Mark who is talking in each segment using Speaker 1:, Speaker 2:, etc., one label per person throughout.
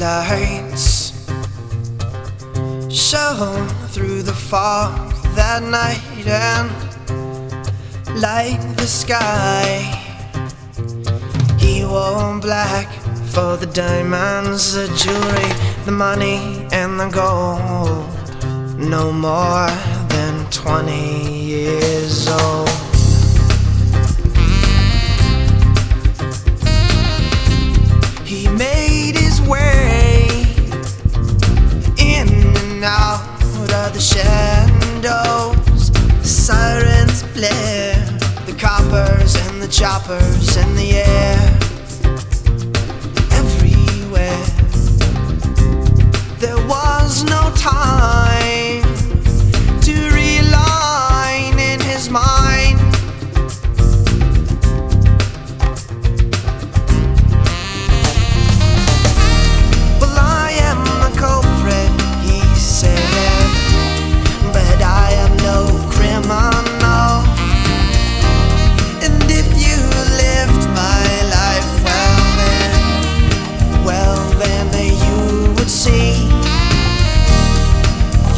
Speaker 1: lights shone through the fog that night, and like the sky, he wore black for the diamonds, the jewelry, the money and the gold. No more than 20 years old. He made his way in and out of the shadows. Sirens blare, the coppers and the choppers in the air. Everywhere there was no time to realign in his mind. Well, I am the culprit, he said, but I am no criminal. And if you lived my life, well then you would see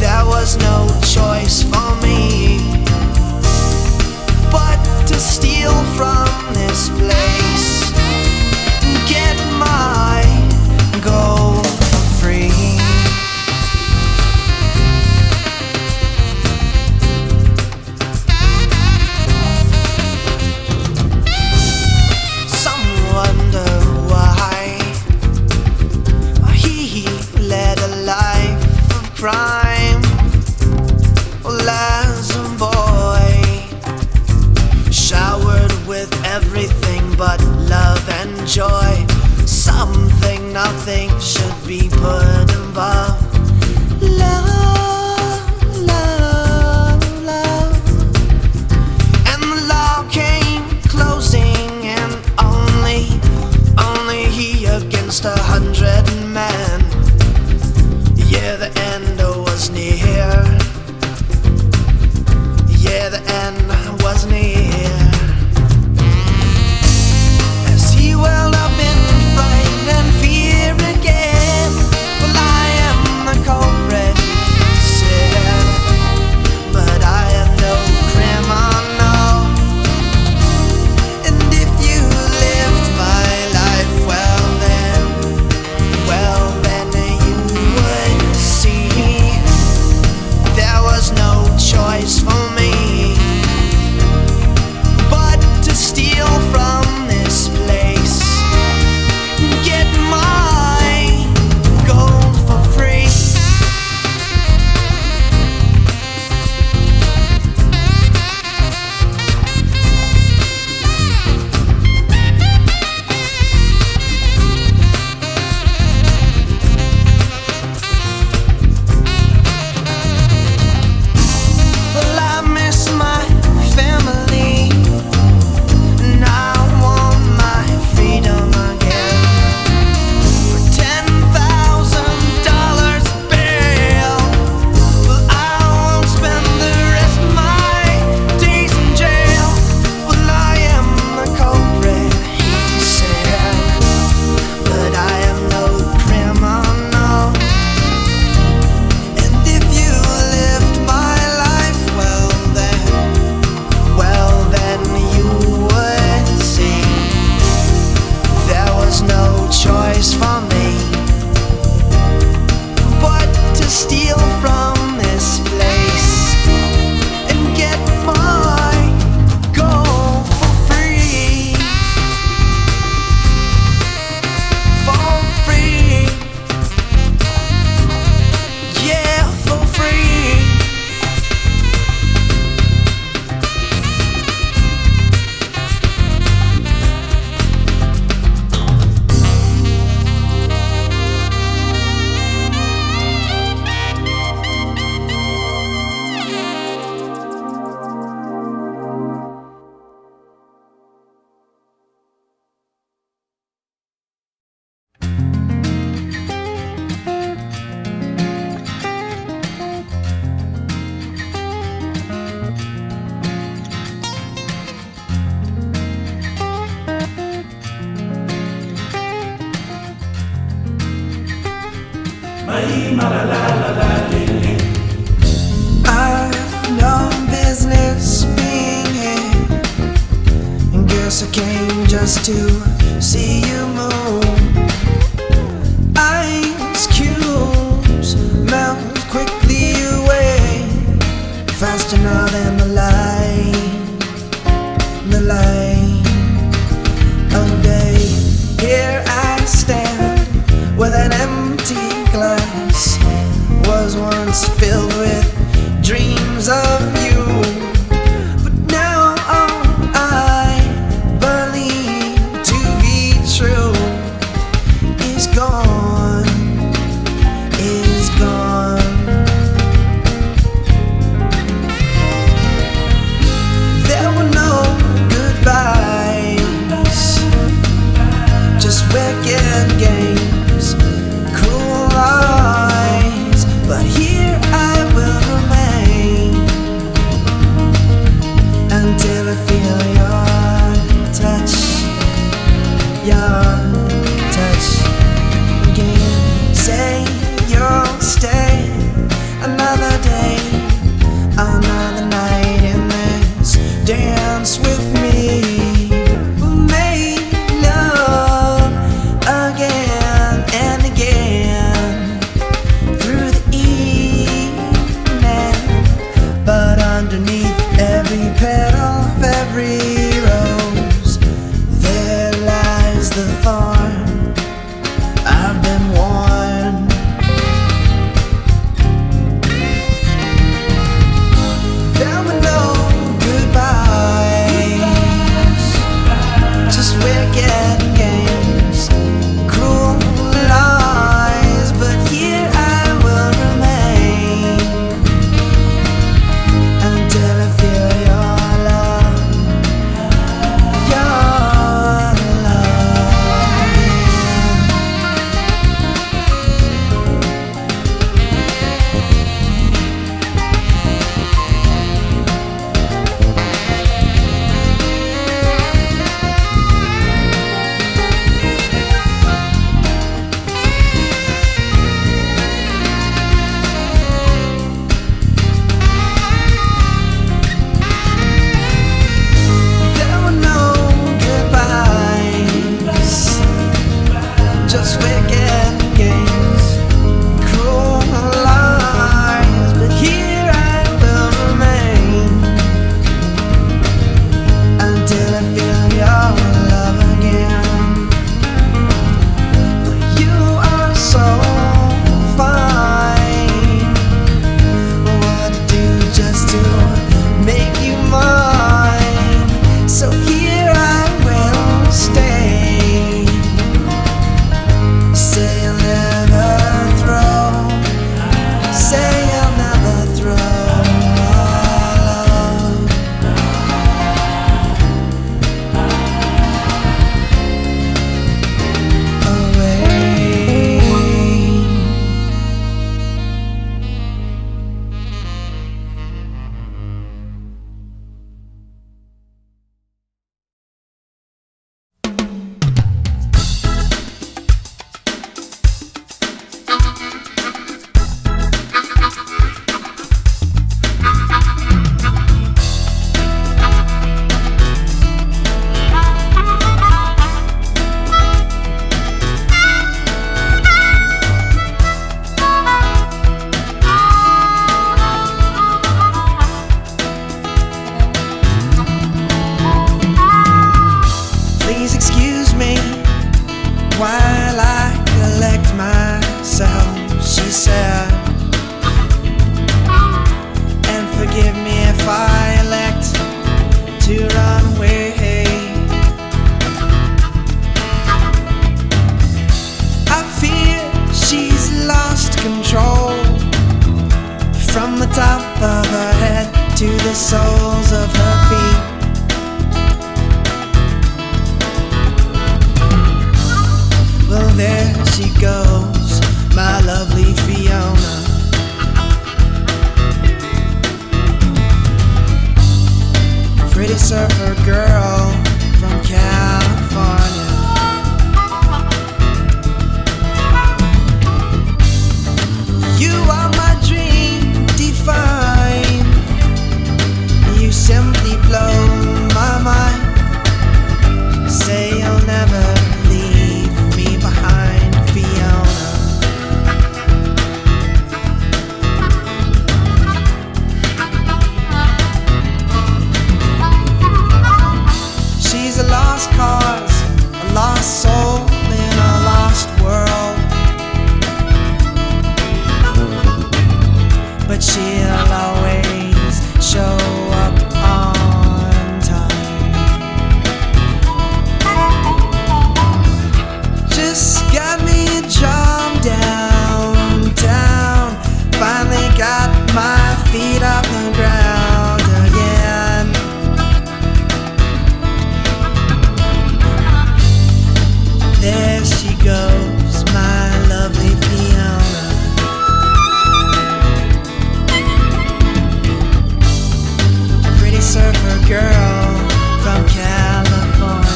Speaker 1: there was no choice for me but to steal from this place and get my gold for free. Some wonder why he led a life of crime. Well, as a boy, showered with everything but love and joy. Something nothing should be put above. Love, love, love. And the law came closing, and only he against 100 men. Yeah, the end was near. Yeah, the end was near. As he welled up in fright and fear again, came just to see you move. Ice cubes melt quickly away, faster now than the light, the light of day. Here I stand with an empty glass, was once filled with dreams of you, but now all I believe to be true is gone, is gone. There were no goodbyes, just wicked games, cruel lies, but here I will remain until I feel your touch, your touch again. Say you'll stay another day, another night in this dance with me. We'll make love again and again through the evening, but underneath every petal of every rose there lies the thorn. I've been warned. There were no goodbyes, just wicked games, cruel lies, but here I will remain until I feel your love, your love There were no goodbyes, just wicked games, cruel lies, but here I will remain until I feel your love again. For you are so fine, what to do just to make you mine. So here I will stay. Say you'll never throw, say you'll never throw our love away. Please excuse me while I collect myself, she said, and forgive me if I elect to run away. I fear she's lost control from the top of her head to the soles of her feet. Well, there she goes, my lovely Fiona. Pretty surfer girl from California. You are my dream defined. You simply blow my mind. he'll always show up on time. Just got me a job downtown. Finally got my feet off the ground again. There she goes, my lovely Fiona. Pretty surfer girl from California.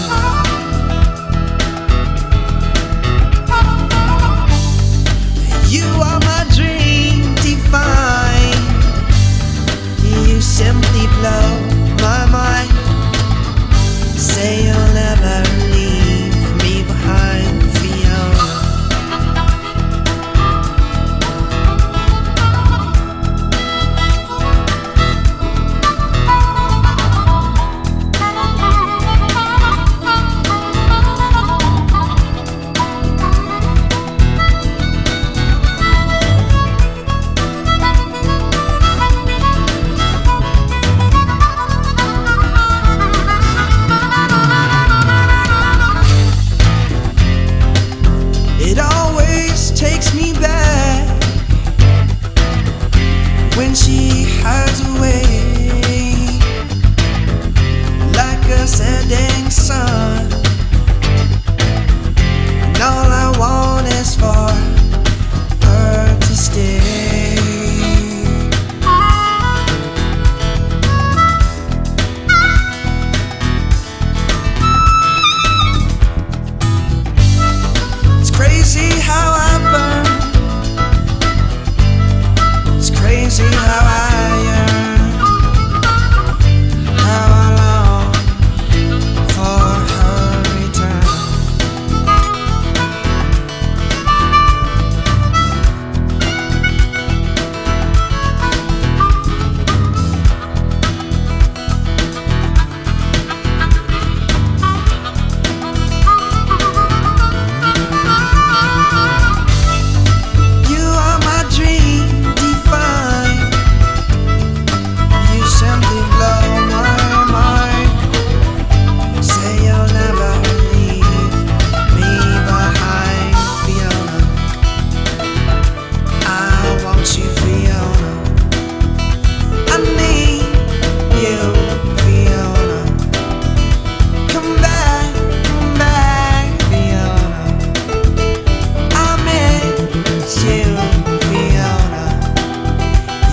Speaker 1: You are my dream defined. You simply blow my mind. Say you'll never leave me behind, Fiona. It always takes me back when she hides away, like a setting sun. And all I want is for her to stay. It's crazy how I burn. It's crazy how I yearn. How I long for her return. You are my dream defined. You simply blow my mind. Say you'll never leave me behind, Fiona. I want you, Fiona. I need you, Fiona. Come back, Fiona. I miss you, Fiona.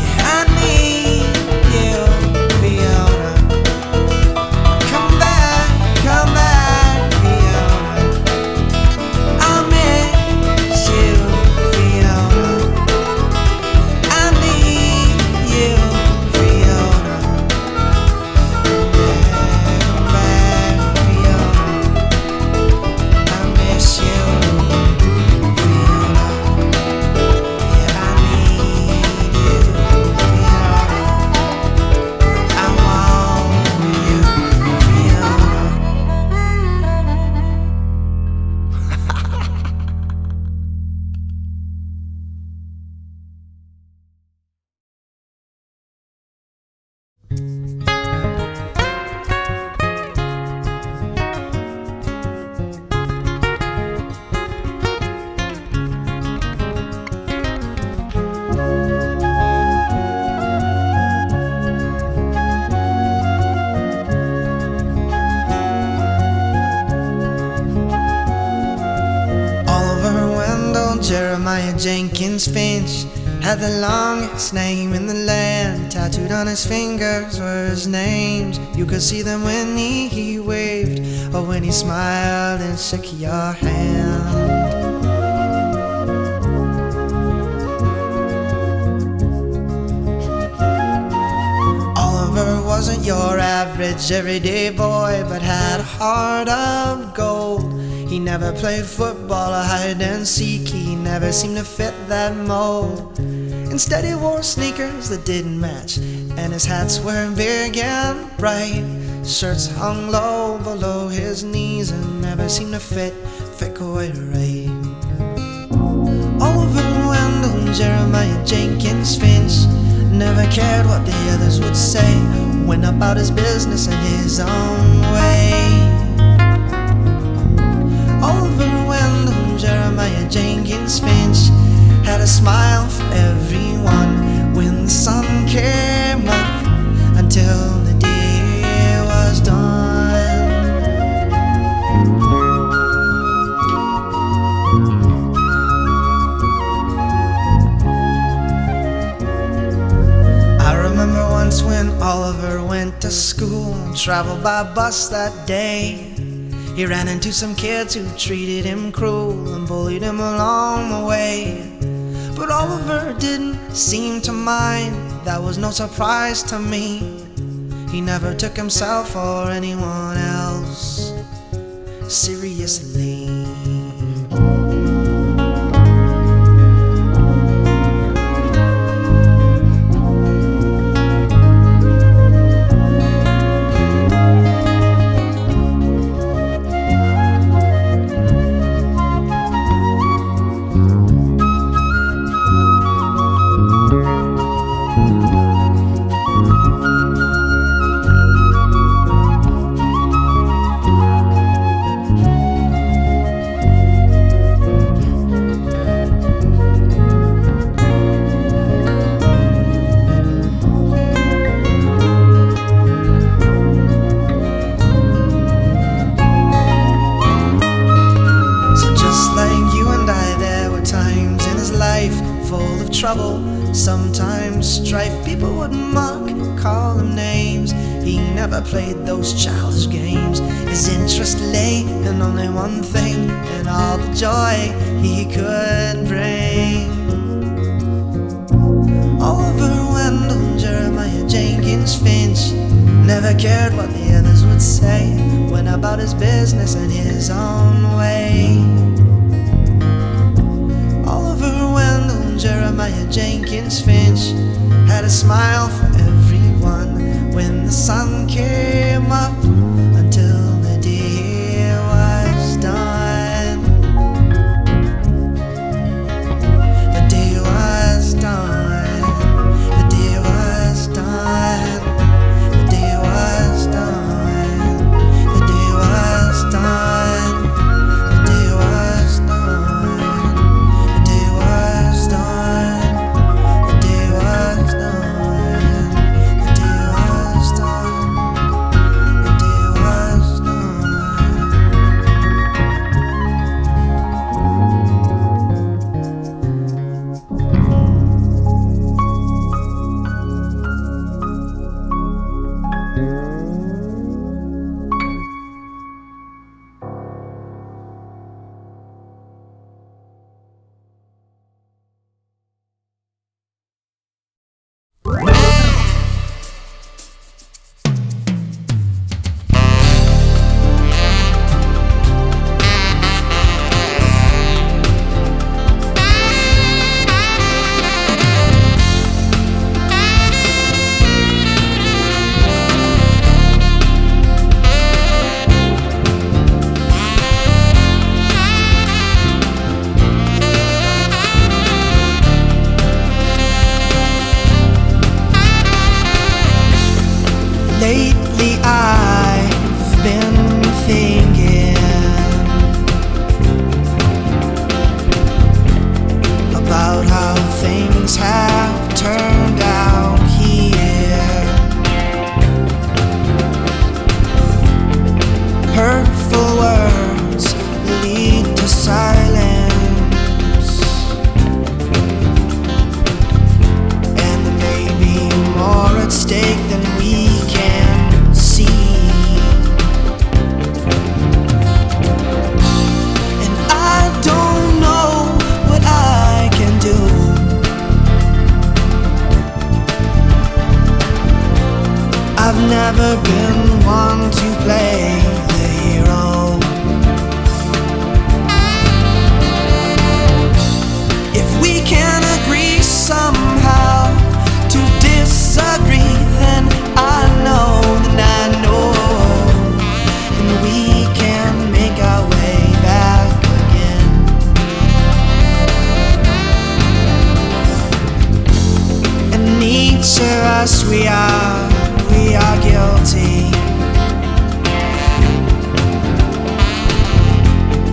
Speaker 1: Yeah, I need you, Fiona. Come back, Fiona. I miss you, Fiona. I need you, Fiona. Come back, Fiona. I miss you, Fiona. Yeah, I need you, Fiona. I want you, Fiona. Oliver Wendell Jeremiah Jenkins Finch had the longest name in the land. Tattooed on his fingers were his names. You could see them when he waved, or when he smiled and shook your hand. Oliver wasn't your average everyday boy, but had a heart of gold. He never played football or hide and seek. He never seemed to fit that mold. Instead he wore sneakers that didn't match, and his hats were big and bright. Shirts hung low below his knees and never seemed to fit quite right. Oliver Wendell Jeremiah Jenkins Finch Never cared what the others would say, went about his business in his own way. Oliver Wendell, Jeremiah Jenkins Finch had a smile for everyone when the sun came up until the day was done. I remember once when Oliver went to school and traveled by bus that day. He ran into some kids who treated him cruel and bullied him along the way. But Oliver didn't seem to mind, that was no surprise to me. He never took himself or anyone else seriously. Full of trouble, sometimes strife. People would mock, call him names. He never played those childish games. His interest lay in only one thing, and all the joy he could bring. Oliver Wendell, Jeremiah Jenkins Finch never cared what the others would say, went about his business in his own way. Jeremiah Jenkins Finch had a smile for everyone when the sun came up until the day was done. The day was done. The day was done. The day was done. The day was done. The day was done. The day was done. Lately I've been thinking about how things have turned out here. Hurtful words lead to silence, and there may be more at stake than we can see. And I don't know what I can do. I've never been one to play the hero. If we can agree somehow to disagree, then I know, then we can make our way back again. And each us, we are guilty.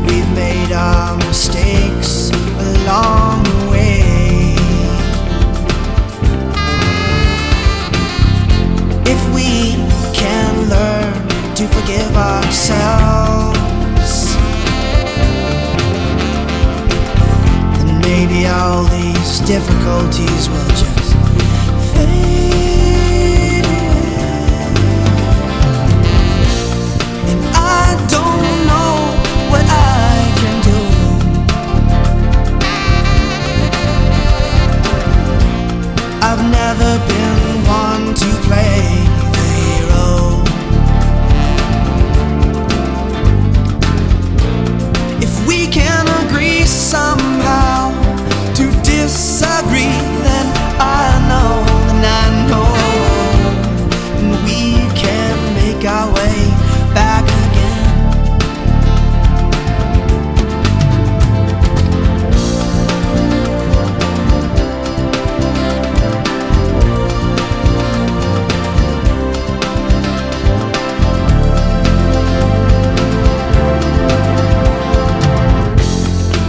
Speaker 1: We've made our mistakes along the way. If we can learn to forgive ourselves, then maybe all these difficulties will just fade away. And I don't know what I can do. I've never been one to play the hero. If we can agree somehow to disagree, then I know, and we can make our way back again.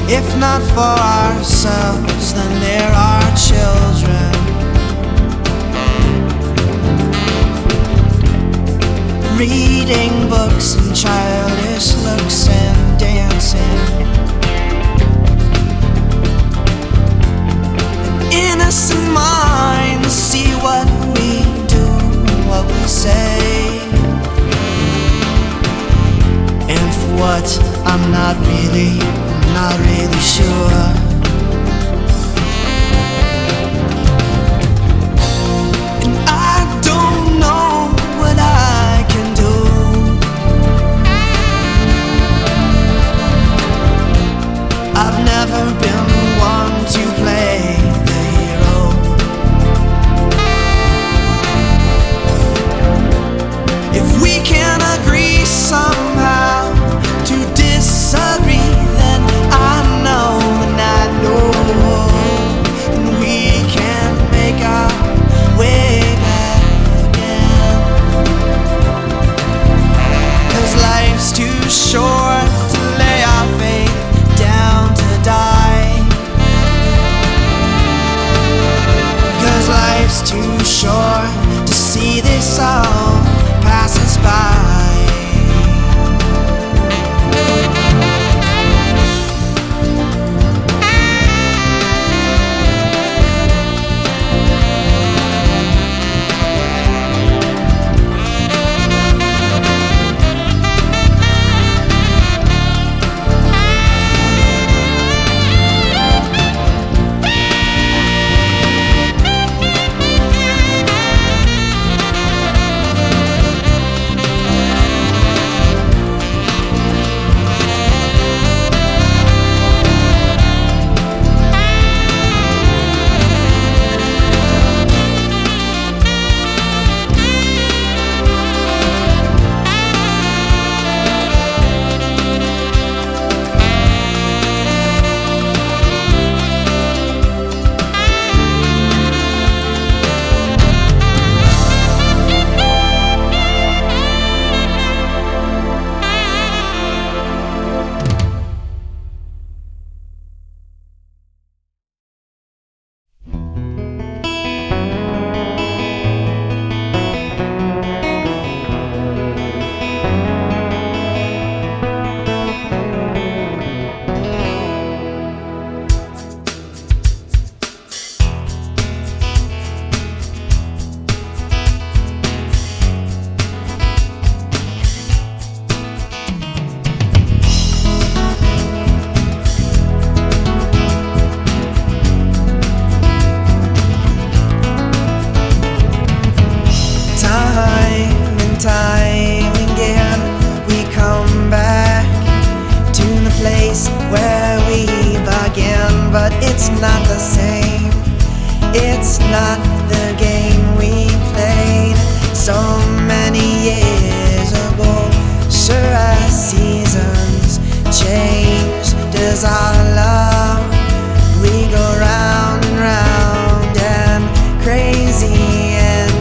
Speaker 1: If not for ourselves, then there are children. Reading books and childish looks and dancing. An innocent minds see what we do, what we say. And for what, I'm not really sure. And I don't know what I can do. I've never been one to play the hero. If we can agree somehow to disagree, then I know, and we can make our way back again. 'Cause life's too short to lay our faith down to die. 'Cause life's too short to see this all pass us by. It's not the same. It's not the game we played so many years ago. Sure, as seasons change, does our love, we go round and round and crazy and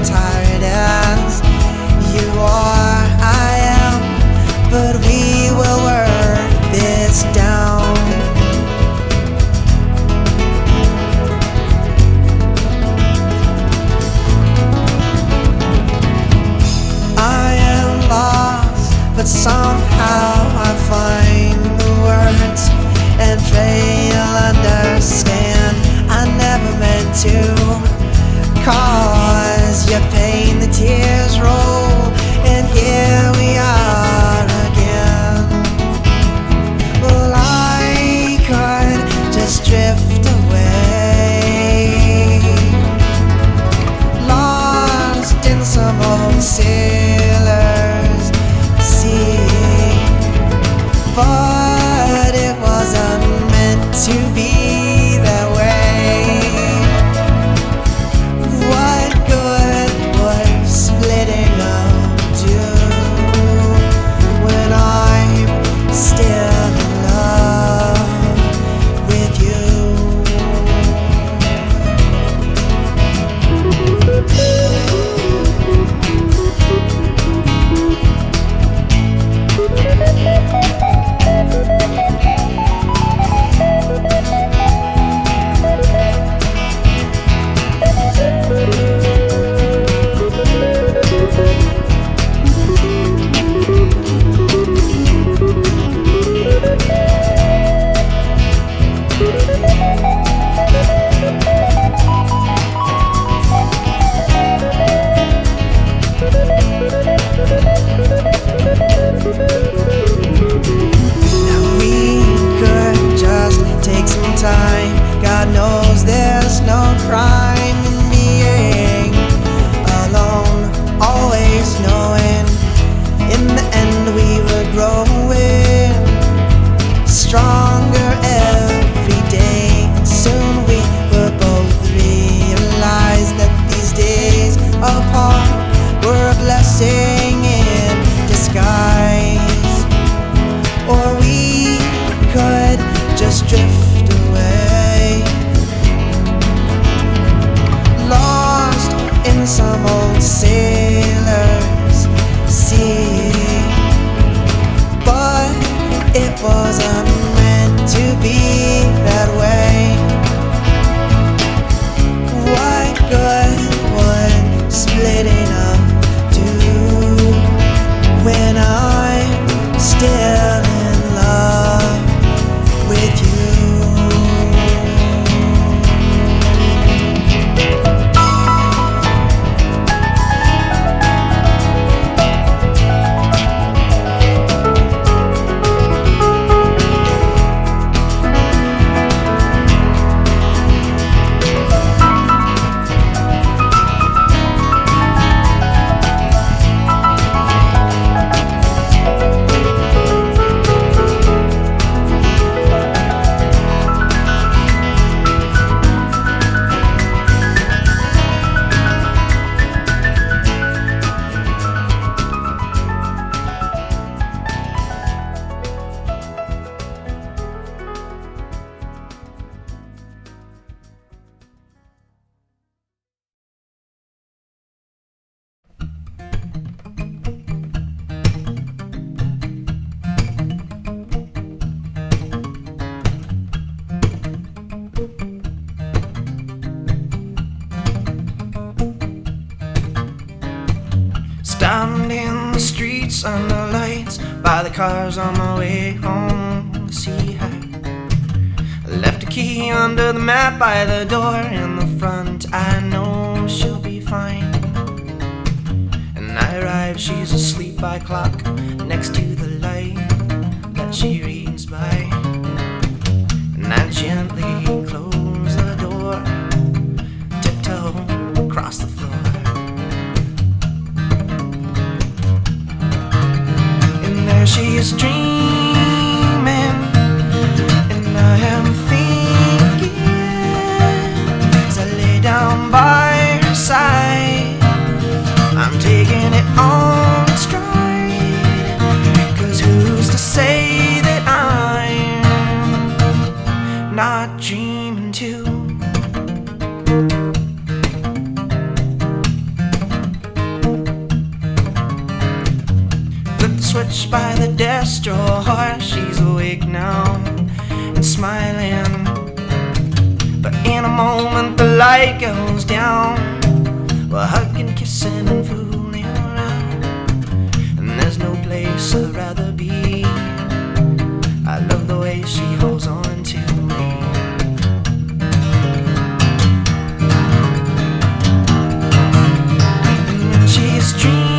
Speaker 1: some old sailors see. But it wasn't meant to be that way. What good would splitting up do when I'm still in love with you? Stand in the streets under lights, by the cars on my way home to see her. I left a key under the mat by the door in the front. I know she'll be fine. And I arrive, she's asleep by clock next to the light that she reads by. And I gently close the door, tiptoe across the floor. She is dreaming, and I am thinking as I lay down by her side. I'm taking it on stride, 'cause who's to say that I'm not dreaming too? Switch by the desk drawer, she's awake now and smiling. But in a moment the light goes down. We're hugging, kissing and fooling around, and there's no place I'd rather be. I love the way she holds on to me. And when she's dreaming,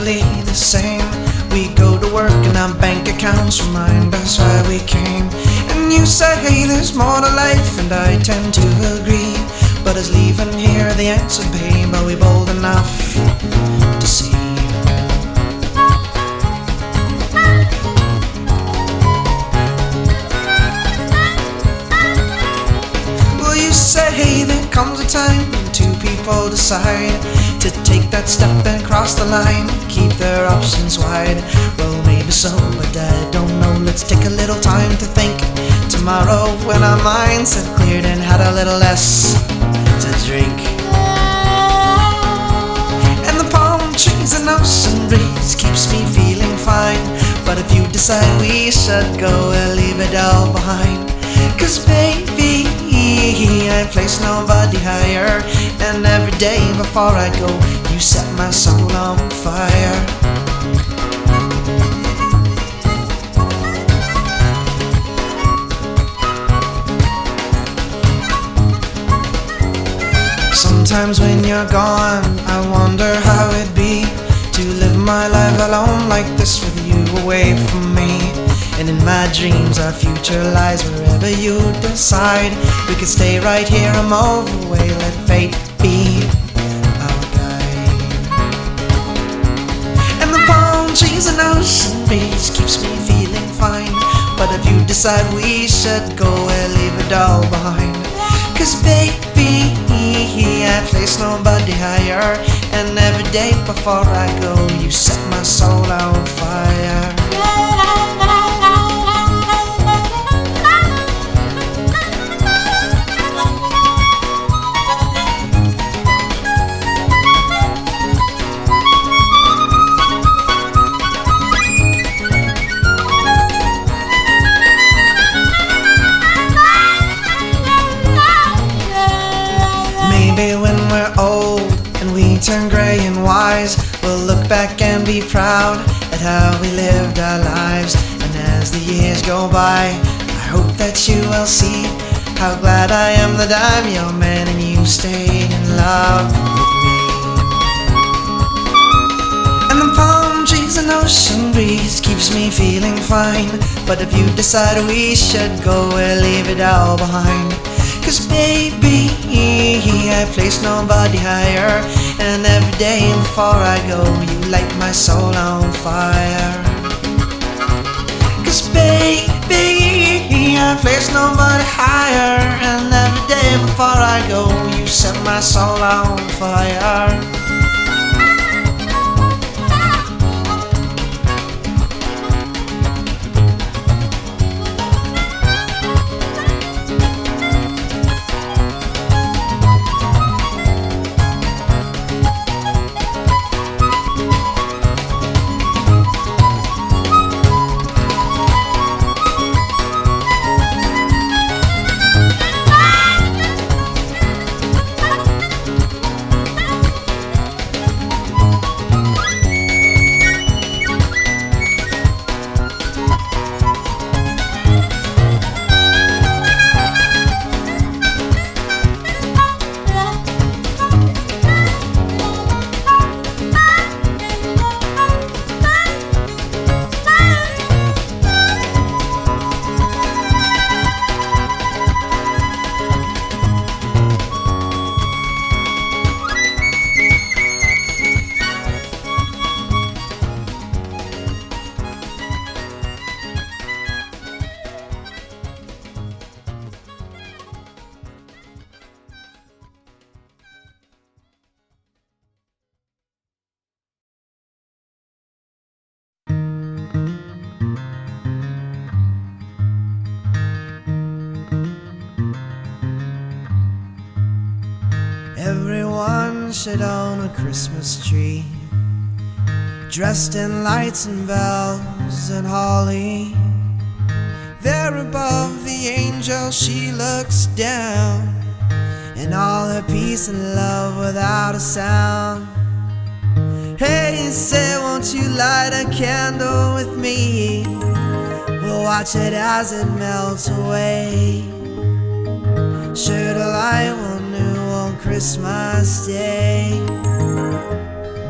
Speaker 1: exactly the same. We go to work and our bank accounts remind us why we came. And you say, hey, there's more to life, and I tend to agree. But is leaving here the answer, babe? Are we bold enough to see? Well, you say, hey, there comes a time when two people decide to take that step and cross the line, keep their options wide. Well, maybe so, but I don't know. Let's take a little time to think. Tomorrow, when our minds have cleared and had a little less to drink, and the palm trees and ocean breeze keeps me feeling fine. But if you decide we should go, we'll leave it all behind. 'Cause baby, I place nobody higher, and every day before I go, you set my soul on fire. Sometimes when you're gone, I wonder how it'd be to live my life alone like this, with you away from me. And in my dreams our future lies wherever you decide. We could stay right here a move away, let fate be our guide. And the palm trees and ocean breeze keeps me feeling fine. But if you decide we should go, we'll leave it all behind. 'Cause baby, I place nobody higher, and every day before I go, you set my soul on fire. Maybe when we're old and we turn gray and wise, we'll look back and be proud at how we lived our lives. And as the years go by, I hope that you will see how glad I am that I'm your man and you stayed in love with me. And the palm trees and ocean breeze keeps me feeling fine. But if you decide we should go, we'll leave it all behind. 'Cause baby, I place nobody higher, and every day before I go, you light my soul on fire. 'Cause baby, I place nobody higher, and every day before I go, you set my soul on fire. Everyone should own a Christmas tree, dressed in lights and bells and holly. There above the angel she looks down, in all her peace and love without a sound. Hey, say, won't you light a candle with me? We'll watch it as it melts away. Sure to light one new on Christmas Day.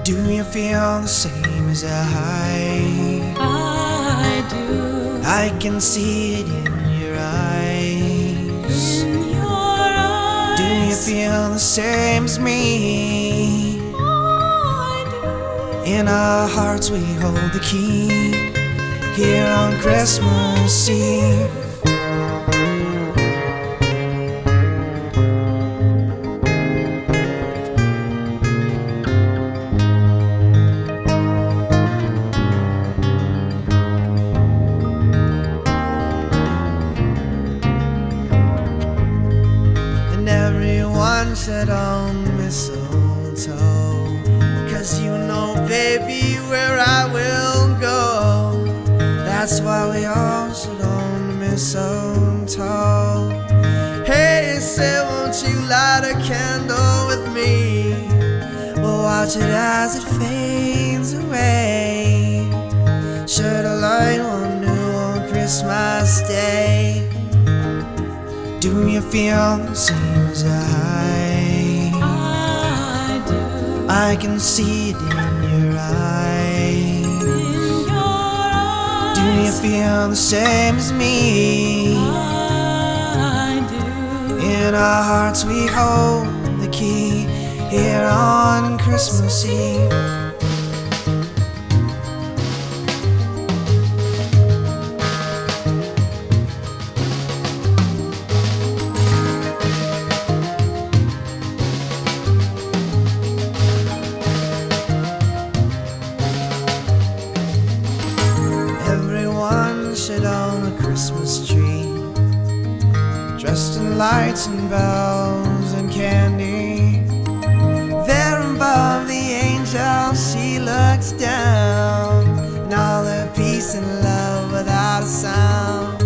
Speaker 1: Do you feel the same same as
Speaker 2: I do.
Speaker 1: I can see it in your eyes.
Speaker 2: In your eyes.
Speaker 1: Do you feel the same as me?
Speaker 2: I do.
Speaker 1: In our hearts we hold the key here on Christmas Eve. Everyone should own mistletoe, 'cause you know, baby, where I will go. That's why we all should own mistletoe. Hey, say, won't you light a candle with me? We'll watch it as it fades away. Sure to light one new on Christmas Day. Do you feel the same as
Speaker 2: I do.
Speaker 1: I can see it in your eyes.
Speaker 2: In your eyes.
Speaker 1: Do you feel the same as me?
Speaker 2: I do.
Speaker 1: In our hearts we hold the key here on Christmas Eve. Everyone should own a Christmas tree, dressed in lights and bells and candy. There above the angel she looks down, in all her peace and love without a sound.